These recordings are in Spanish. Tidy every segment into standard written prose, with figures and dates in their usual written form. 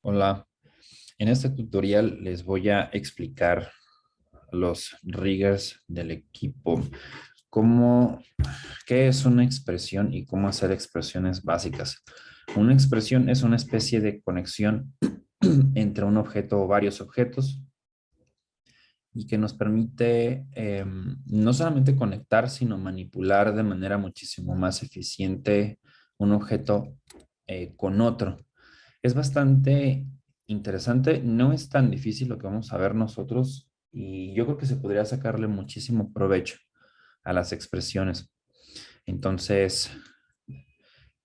Hola, en este tutorial les voy a explicar los riggers del equipo, cómo, qué es una expresión y cómo hacer expresiones básicas. Una expresión es una especie de conexión entre un objeto o varios objetos y que nos permite no solamente conectar, sino manipular de manera muchísimo más eficiente un objeto con otro. Es bastante interesante, no es tan difícil lo que vamos a ver nosotros y yo creo que se podría sacarle muchísimo provecho a las expresiones. Entonces,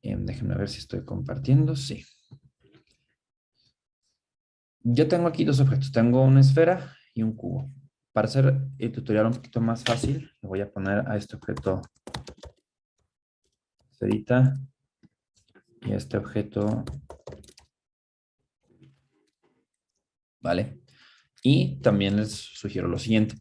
déjenme ver si estoy compartiendo. Sí. Yo tengo aquí dos objetos. Tengo una esfera y un cubo. Para hacer el tutorial un poquito más fácil, le voy a poner a este objeto esferita y a este objeto, ¿vale? Y también les sugiero lo siguiente.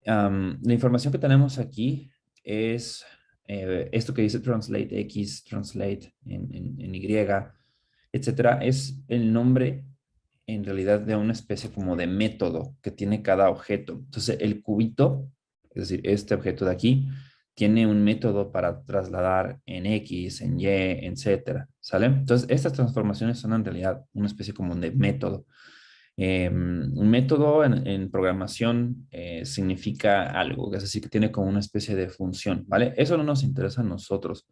La información que tenemos aquí es esto que dice translate X, translate en Y, etcétera, es el nombre en realidad de una especie como de método que tiene cada objeto. Entonces, el cubito, es decir, este objeto de aquí, tiene un método para trasladar en X, en Y, etcétera, ¿sale? Entonces, estas transformaciones son en realidad una especie como de método. Un método en programación significa algo, es decir, que tiene como una especie de función, ¿vale? Eso no nos interesa a nosotros.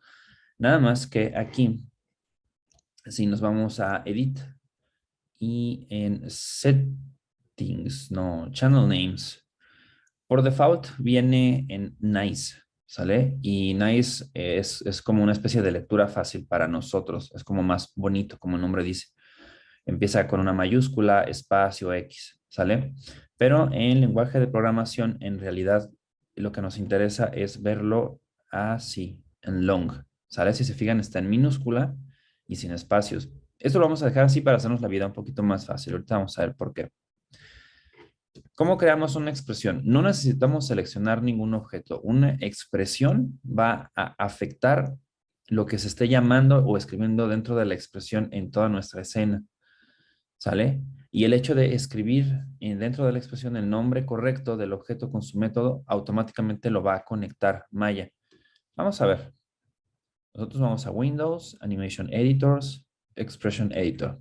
Nada más que aquí, si nos vamos a Edit y en Settings, no, Channel Names, por default viene en Nice, ¿sale? Y Nice es como una especie de lectura fácil para nosotros, es como más bonito, como el nombre dice. Empieza con una mayúscula, espacio, X, ¿sale? Pero en lenguaje de programación, en realidad, lo que nos interesa es verlo así, en long, ¿sale? Si se fijan, está en minúscula y sin espacios. Esto lo vamos a dejar así para hacernos la vida un poquito más fácil. Ahorita vamos a ver por qué. ¿Cómo creamos una expresión? No necesitamos seleccionar ningún objeto. Una expresión va a afectar lo que se esté llamando o escribiendo dentro de la expresión en toda nuestra escena. ¿Sale? Y el hecho de escribir dentro de la expresión el nombre correcto del objeto con su método, automáticamente lo va a conectar Maya. Vamos a ver. Nosotros vamos a Windows, Animation Editors, Expression Editor.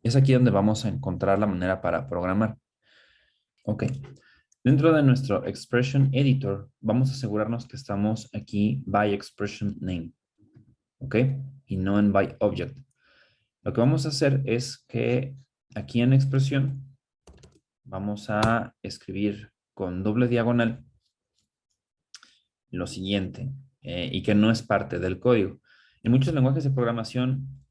Es aquí donde vamos a encontrar la manera para programar. Ok. Dentro de nuestro Expression Editor, vamos a asegurarnos que estamos aquí by Expression Name. ¿Ok? Y no en by Object. Lo que vamos a hacer es que aquí en expresión vamos a escribir con doble diagonal lo siguiente, y que no es parte del código. En muchos lenguajes de programación,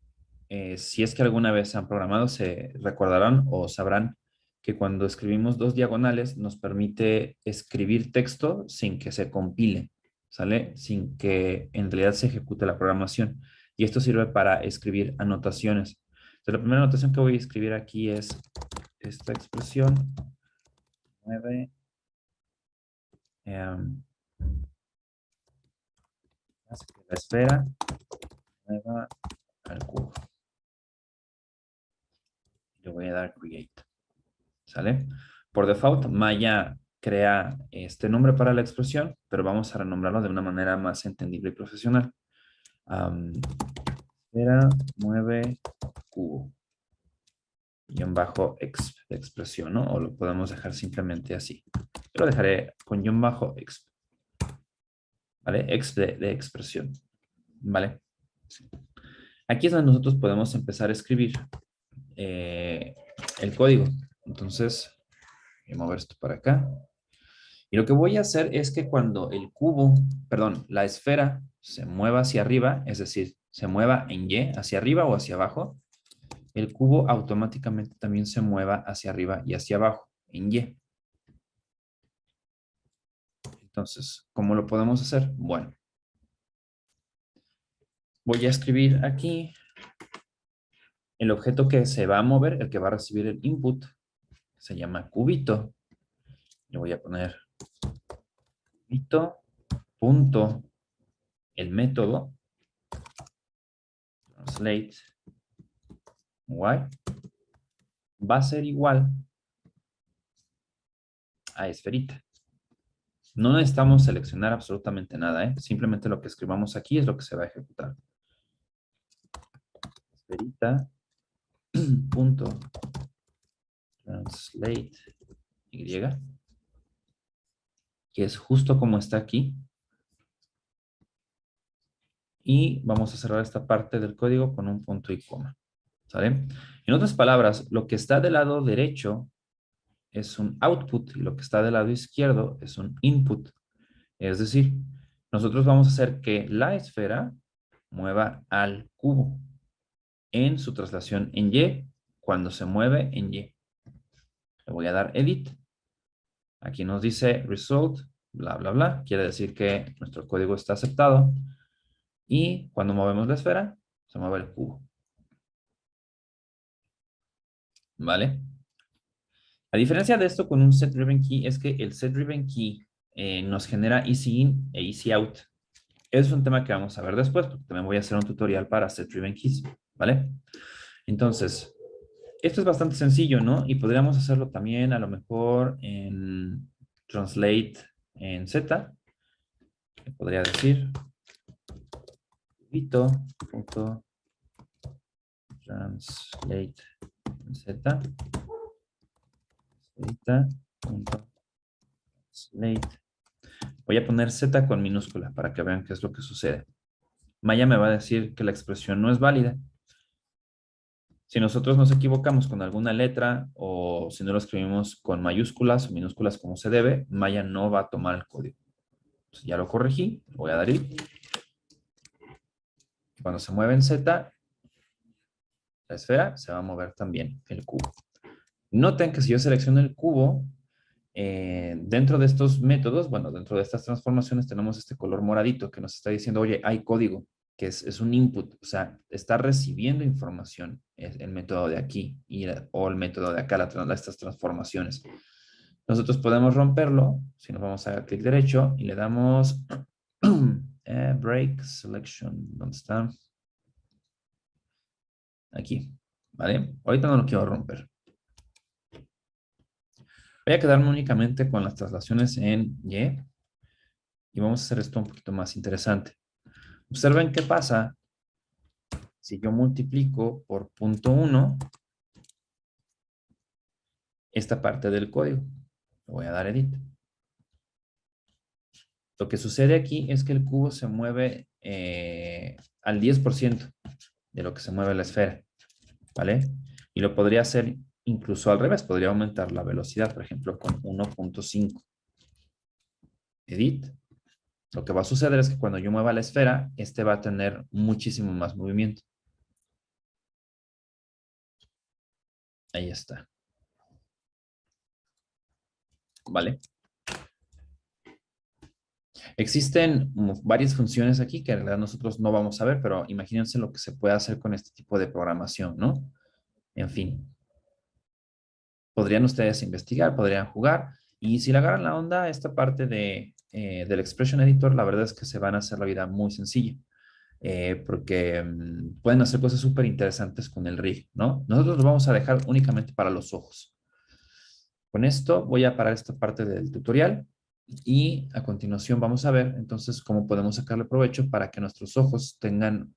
si es que alguna vez han programado, se recordarán o sabrán que cuando escribimos dos diagonales nos permite escribir texto sin que se compile, ¿sale? Sin que en realidad se ejecute la programación. Y esto sirve para escribir anotaciones. Entonces, la primera anotación que voy a escribir aquí es esta expresión 9 hace que la esfera mueva al cubo. Le voy a dar create. ¿Sale? Por default, Maya crea este nombre para la expresión, pero vamos a renombrarlo de una manera más entendible y profesional. Esfera mueve cubo. Guión bajo exp de expresión, ¿no? O lo podemos dejar simplemente así. Yo lo dejaré con guión bajo exp. ¿Vale? Exp de expresión. ¿Vale? Sí. Aquí es donde nosotros podemos empezar a escribir el código. Entonces, voy a mover esto para acá. Y lo que voy a hacer es que cuando el cubo, perdón, la esfera se mueva hacia arriba, es decir, se mueva en Y, hacia arriba o hacia abajo, el cubo automáticamente también se mueva hacia arriba y hacia abajo, en Y. Entonces, ¿cómo lo podemos hacer? Bueno, voy a escribir aquí el objeto que se va a mover, el que va a recibir el input, se llama cubito. Le voy a poner cubito, punto, el método, translate, y, va a ser igual a esferita. No necesitamos seleccionar absolutamente nada, ¿eh? Simplemente lo que escribamos aquí es lo que se va a ejecutar. Esferita punto translate y, que es justo como está aquí. Y vamos a cerrar esta parte del código con un punto y coma. ¿Sale? En otras palabras, lo que está del lado derecho es un output y lo que está del lado izquierdo es un input. Es decir, nosotros vamos a hacer que la esfera mueva al cubo en su traslación en Y cuando se mueve en Y. Le voy a dar edit. Aquí nos dice result, bla, bla, bla. Quiere decir que nuestro código está aceptado. Y cuando movemos la esfera, se mueve el cubo. ¿Vale? La diferencia de esto con un set-driven key es que el set-driven key nos genera easy in e easy out. Es un tema que vamos a ver después, porque también voy a hacer un tutorial para set-driven keys, ¿vale? Entonces, esto es bastante sencillo, ¿no? Y podríamos hacerlo también a lo mejor en translate en Z. Que podría decir translate en Z. Translate. Voy a poner Z con minúscula para que vean qué es lo que sucede. Maya me va a decir que la expresión no es válida. Si nosotros nos equivocamos con alguna letra o si no lo escribimos con mayúsculas o minúsculas como se debe, Maya no va a tomar el código. Entonces, ya lo corregí, voy a dar I. Cuando se mueve en Z, la esfera, se va a mover también el cubo. Noten que si yo selecciono el cubo, dentro de estos métodos, bueno, dentro de estas transformaciones tenemos este color moradito que nos está diciendo, oye, hay código, que es un input, o sea, está recibiendo información el método de aquí o el método de acá, estas transformaciones. Nosotros podemos romperlo, si nos vamos a clic derecho y le damos break selection, ¿dónde está? Aquí, ¿vale? Ahorita no lo quiero romper. Voy a quedarme únicamente con las traslaciones en Y y vamos a hacer esto un poquito más interesante. Observen qué pasa si yo multiplico por 0.1 esta parte del código. Le voy a dar edit. Lo que sucede aquí es que el cubo se mueve al 10% de lo que se mueve la esfera, ¿vale? Y lo podría hacer incluso al revés. Podría aumentar la velocidad, por ejemplo, con 1.5. Edit. Lo que va a suceder es que cuando yo mueva la esfera, este va a tener muchísimo más movimiento. Ahí está. ¿Vale? Existen varias funciones aquí que en realidad nosotros no vamos a ver, pero imagínense lo que se puede hacer con este tipo de programación, ¿no? En fin, podrían ustedes investigar, podrían jugar, y si le agarran la onda, esta parte del Expression Editor, la verdad es que se van a hacer la vida muy sencilla, porque pueden hacer cosas súper interesantes con el rig, ¿no? Nosotros lo vamos a dejar únicamente para los ojos. Con esto voy a parar esta parte del tutorial. Y a continuación vamos a ver entonces cómo podemos sacarle provecho para que nuestros ojos tengan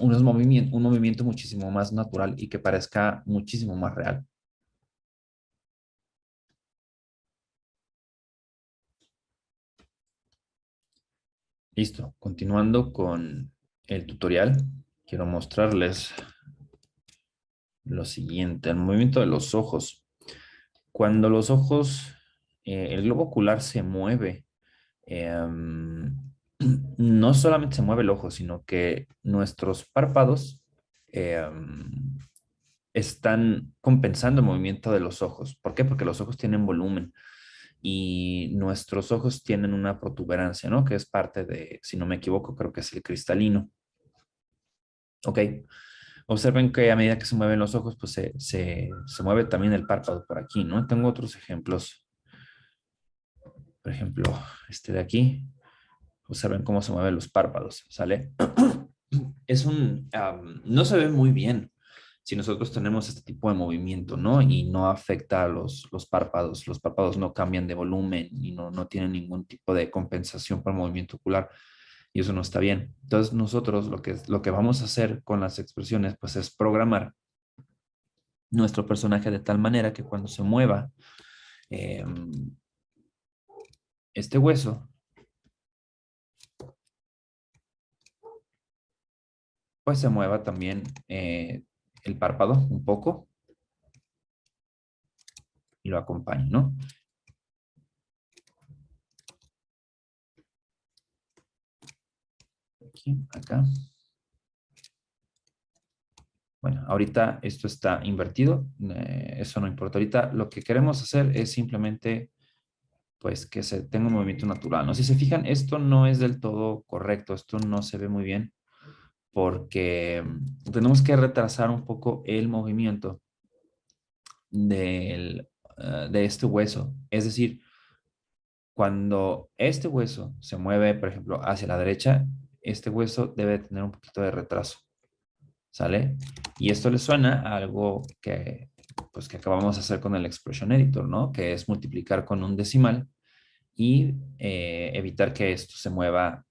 un movimiento muchísimo más natural y que parezca muchísimo más real. Listo, continuando con el tutorial, quiero mostrarles lo siguiente, el movimiento de los ojos. Cuando los ojos, el globo ocular se mueve, no solamente se mueve el ojo, sino que nuestros párpados están compensando el movimiento de los ojos. ¿Por qué? Porque los ojos tienen volumen y nuestros ojos tienen una protuberancia, ¿no? Que es parte de, si no me equivoco, creo que es el cristalino. Ok. Observen que a medida que se mueven los ojos, pues se mueve también el párpado por aquí, ¿no? Tengo otros ejemplos. Por ejemplo, este de aquí. Observen cómo se mueven los párpados, ¿sale? No se ve muy bien. si nosotros tenemos este tipo de movimiento, ¿no? Y no afecta a los párpados no cambian de volumen y no tienen ningún tipo de compensación por el movimiento ocular y eso no está bien. Entonces nosotros lo que vamos a hacer con las expresiones pues es programar nuestro personaje de tal manera que cuando se mueva eh, este hueso, pues se mueva también el párpado un poco y lo acompañe, ¿no? Aquí, acá. Bueno, ahorita esto está invertido, eso no importa. Ahorita lo que queremos hacer es simplemente, pues, que se tenga un movimiento natural, ¿no? Si se fijan, esto no es del todo correcto, esto no se ve muy bien porque tenemos que retrasar un poco el movimiento de este hueso. Es decir, cuando este hueso se mueve, por ejemplo, hacia la derecha, este hueso debe tener un poquito de retraso. ¿Sale? Y esto le suena a algo que, pues, que acabamos de hacer con el Expression Editor, ¿no? Que es multiplicar con un decimal y evitar que esto se mueva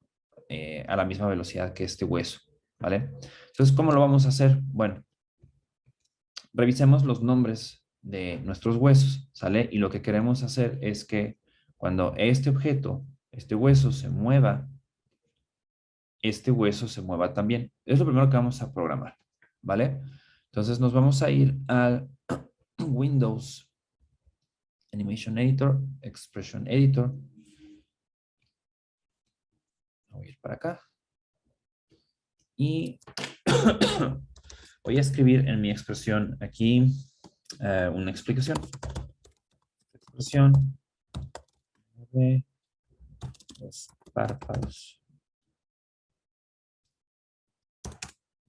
a la misma velocidad que este hueso, ¿vale? Entonces, ¿cómo lo vamos a hacer? Bueno, revisemos los nombres de nuestros huesos, ¿sale? Y lo que queremos hacer es que cuando este objeto, este hueso se mueva, este hueso se mueva también. Es lo primero que vamos a programar, ¿vale? Entonces nos vamos a ir al Windows Animation Editor, Expression Editor. Voy a ir para acá. Y voy a escribir en mi expresión aquí una explicación. Expresión de los párpados.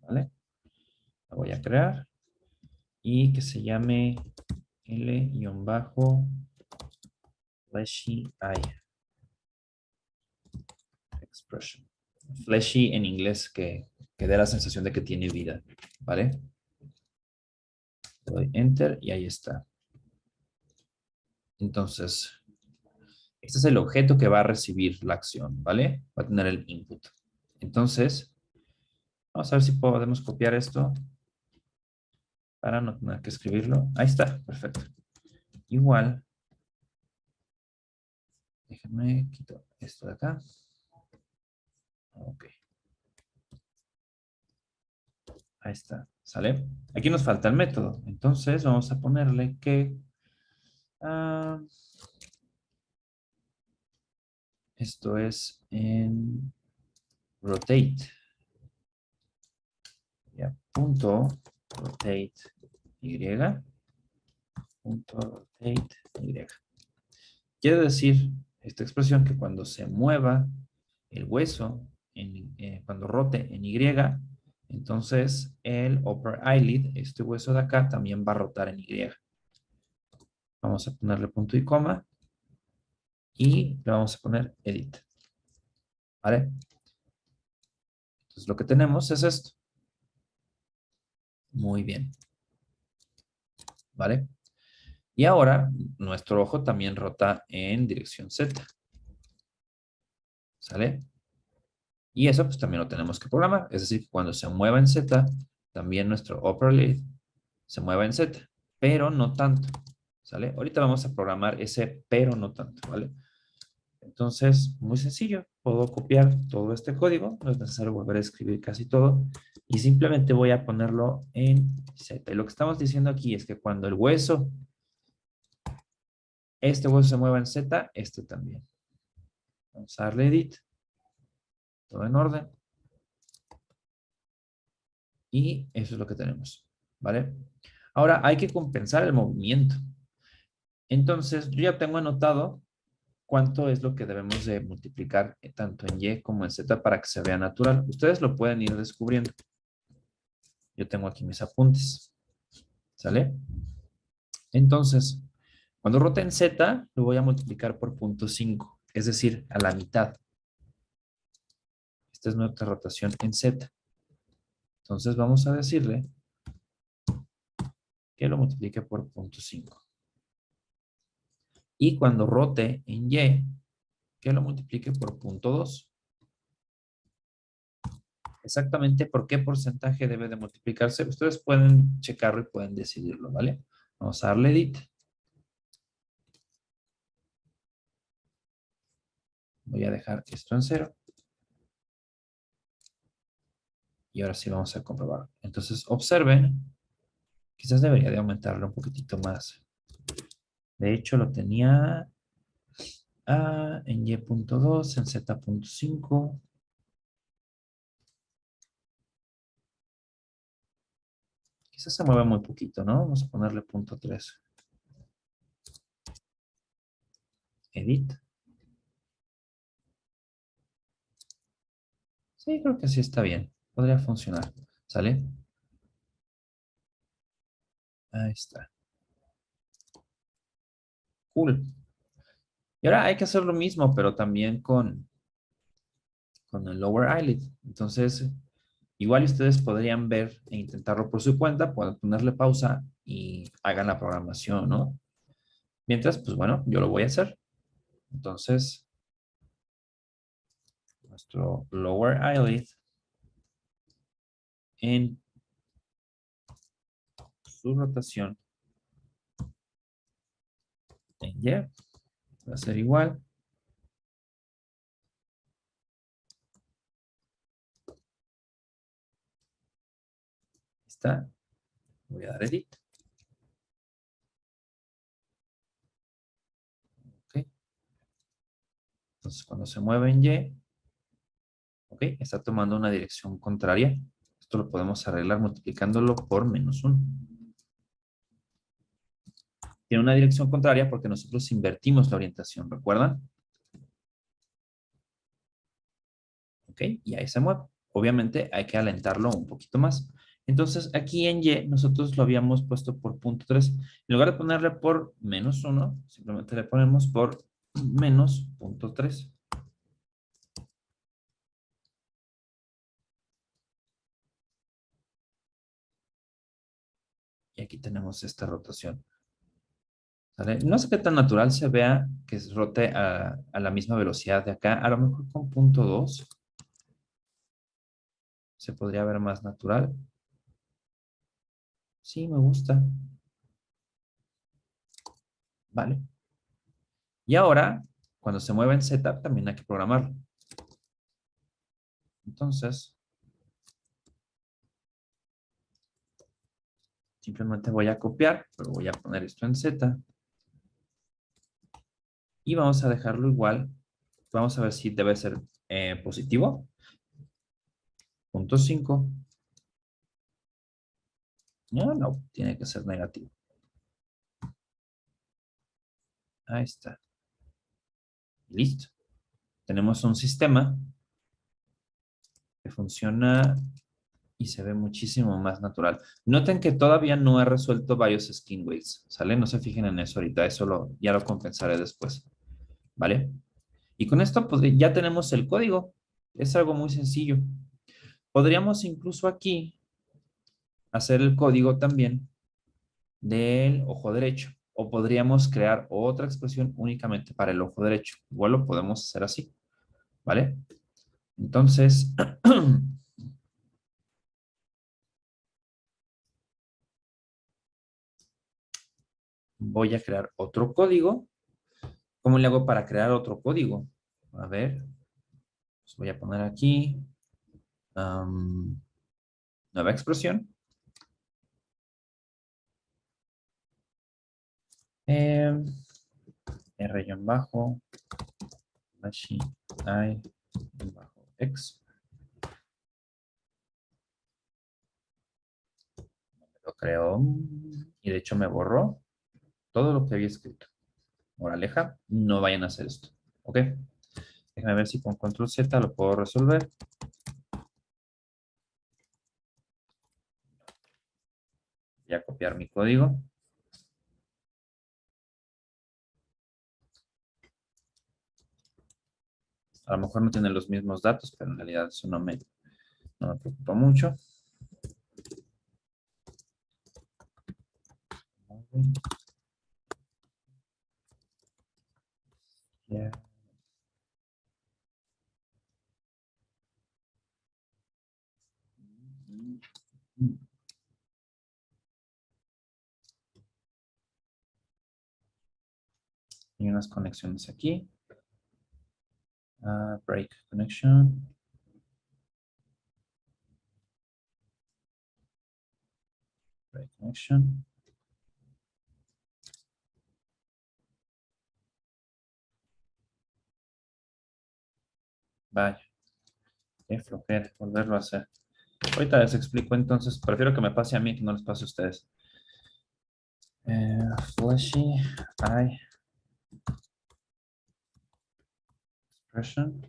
¿Vale? La voy a crear y que se llame L-Fleshy Eye Expression. Fleshy en inglés que dé la sensación de que tiene vida, ¿vale? Le doy Enter y ahí está. Entonces, este es el objeto que va a recibir la acción, ¿vale? Va a tener el input. Entonces, vamos a ver si podemos copiar esto para no tener que escribirlo. Ahí está, perfecto. Igual, déjenme quitar esto de acá. Ok. Ahí está, ¿sale? Aquí nos falta el método. Entonces, vamos a ponerle que esto es en rotate. Ya, punto rotate y. Punto rotate y. Quiere decir esta expresión que cuando se mueva el hueso, cuando rote en Y, entonces el upper eyelid, este hueso de acá, también va a rotar en Y. Vamos a ponerle punto y coma y le vamos a poner edit. ¿Vale? Entonces lo que tenemos es esto. Muy bien. ¿Vale? Y ahora nuestro ojo también rota en dirección Z. ¿Sale? Y eso pues también lo tenemos que programar. Es decir, cuando se mueva en Z, también nuestro upper lid se mueva en Z, pero no tanto. ¿Sale? Ahorita vamos a programar ese pero no tanto, ¿vale? Entonces, muy sencillo. Puedo copiar todo este código. No es necesario volver a escribir casi todo. Y simplemente voy a ponerlo en Z. Y lo que estamos diciendo aquí es que cuando el hueso, este hueso se mueva en Z, este también. Vamos a darle edit. Todo en orden. Y eso es lo que tenemos, ¿vale? Ahora hay que compensar el movimiento. Entonces, yo ya tengo anotado cuánto es lo que debemos de multiplicar tanto en Y como en Z para que se vea natural. Ustedes lo pueden ir descubriendo. Yo tengo aquí mis apuntes, ¿sale? Entonces, cuando rote en Z, lo voy a multiplicar por 0.5, es decir, a la mitad. Esta es nuestra rotación en Z. Entonces, vamos a decirle que lo multiplique por 0.5. Y cuando rote en Y, que lo multiplique por 0.2. Exactamente por qué porcentaje debe de multiplicarse. Ustedes pueden checarlo y pueden decidirlo, ¿vale? Vamos a darle edit. Voy a dejar esto en 0. Y ahora sí vamos a comprobar. Entonces, observen. Quizás debería de aumentarlo un poquitito más. De hecho, lo tenía en Y.2, en Z.5. Quizás se mueve muy poquito, ¿no? Vamos a ponerle 0.3. Edit. Sí, creo que sí está bien. Podría funcionar. ¿Sale? Ahí está. Cool. Y ahora hay que hacer lo mismo, pero también con el lower eyelid. Entonces, igual ustedes podrían ver e intentarlo por su cuenta, pueden ponerle pausa y hagan la programación, ¿no? Mientras, pues bueno, yo lo voy a hacer. Entonces, nuestro lower eyelid en su rotación en Y va a ser igual. Está. Voy a dar edit. Ok. Entonces, cuando se mueve en Y, ok, está tomando una dirección contraria. Esto lo podemos arreglar multiplicándolo por -1. Tiene una dirección contraria porque nosotros invertimos la orientación, ¿recuerdan? Ok, y ahí se mueve. Obviamente hay que alentarlo un poquito más. Entonces aquí en Y nosotros lo habíamos puesto por 0.3. En lugar de ponerle por -1, simplemente le ponemos por -0.3. Y aquí tenemos esta rotación. ¿Sale? No sé qué tan natural se vea que se rote a la misma velocidad de acá. A lo mejor con 0.2 se podría ver más natural. Sí, me gusta. Vale. Y ahora, cuando se mueve en Z, también hay que programarlo. Entonces, simplemente voy a copiar, pero voy a poner esto en Z. Y vamos a dejarlo igual. Vamos a ver si debe ser positivo. 0.5. No, no, tiene que ser negativo. Ahí está. Listo. Tenemos un sistema que funciona y se ve muchísimo más natural. Noten que todavía no he resuelto varios skin weights, ¿sale? No se fijen en eso ahorita, ya lo compensaré después, ¿vale? Y con esto pues, ya tenemos el código. Es algo muy sencillo. Podríamos incluso aquí hacer el código también del ojo derecho. O podríamos crear otra expresión únicamente para el ojo derecho. Igual lo podemos hacer así, ¿vale? Entonces, voy a crear otro código. ¿Cómo le hago para crear otro código? A ver, pues voy a poner aquí nueva expresión. R-bajo, machine I bajo X. Lo creo y de hecho me borró todo lo que había escrito. Moraleja, no vayan a hacer esto. ¿Ok? Déjenme ver si con control Z lo puedo resolver. Voy a copiar mi código. A lo mejor no tiene los mismos datos, pero en realidad eso no me preocupa mucho. Yeah. Hay unas conexiones aquí. Break connection. Break connection. Vaya. Qué flojera volverlo a hacer. Ahorita les explico, entonces prefiero que me pase a mí que no les pase a ustedes. Flashy eye expression.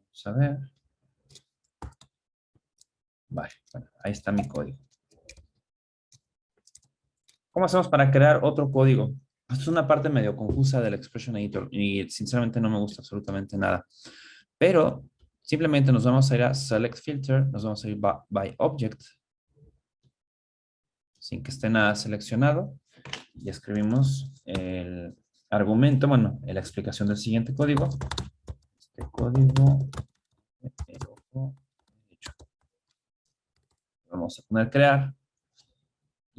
Vamos a ver. Vale, bueno, ahí está mi código. ¿Cómo hacemos para crear otro código? Esto es una parte medio confusa del Expression Editor y sinceramente no me gusta absolutamente nada. Pero simplemente nos vamos a ir a Select Filter, nos vamos a ir by Object, sin que esté nada seleccionado, y escribimos el argumento, bueno, la explicación del siguiente código. Este código, el ojo derecho. Vamos a poner crear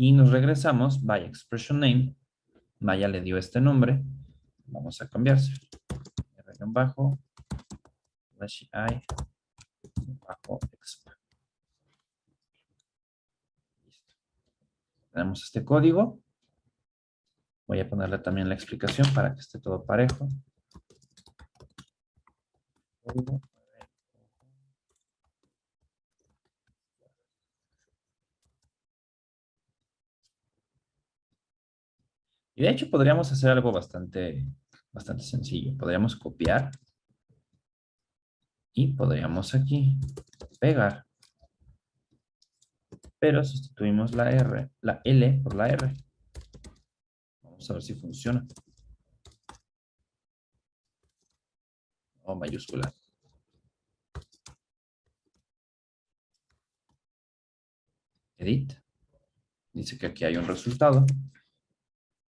y nos regresamos by Expression Name. Maya le dio este nombre. Vamos a cambiarse. R-bajo, flashy eye, bajo exp. Listo. Tenemos este código. Voy a ponerle también la explicación para que esté todo parejo. Código. Y de hecho podríamos hacer algo bastante sencillo. Podríamos copiar y podríamos aquí pegar. Pero sustituimos la R, la L por la R. Vamos a ver si funciona. O mayúscula. Edit. Dice que aquí hay un resultado.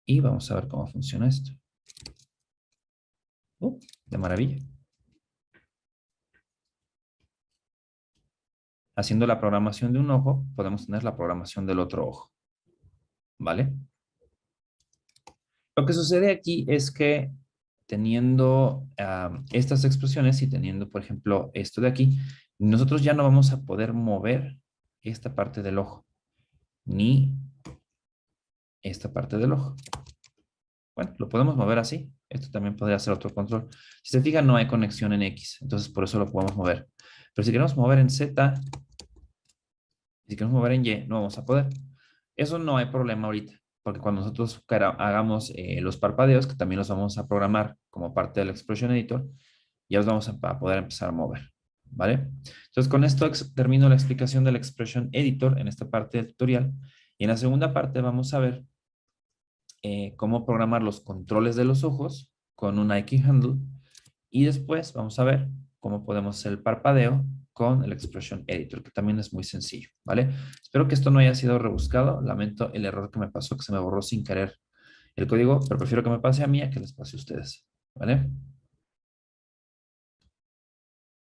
Y vamos a ver cómo funciona esto. De maravilla. Haciendo la programación de un ojo, podemos tener la programación del otro ojo. ¿Vale? Lo que sucede aquí es que teniendo estas expresiones y teniendo, por ejemplo, esto de aquí, nosotros ya no vamos a poder mover esta parte del ojo, ni esta parte del ojo. Bueno, lo podemos mover así. Esto también podría ser otro control. Si se fijan, no hay conexión en X, entonces por eso lo podemos mover. Pero si queremos mover en Z, si queremos mover en Y, no vamos a poder. Eso no hay problema ahorita, porque cuando nosotros hagamos los parpadeos, que también los vamos a programar como parte del Expression Editor, ya los vamos a poder empezar a mover, ¿vale? Entonces, con esto termino la explicación del Expression Editor en esta parte del tutorial. Y en la segunda parte vamos a ver cómo programar los controles de los ojos con un Nike Handle. Y después vamos a ver cómo podemos hacer el parpadeo con el Expression Editor, que también es muy sencillo, ¿vale? Espero que esto no haya sido rebuscado. Lamento el error que me pasó, que se me borró sin querer el código, pero prefiero que me pase a mí a que les pase a ustedes, ¿vale?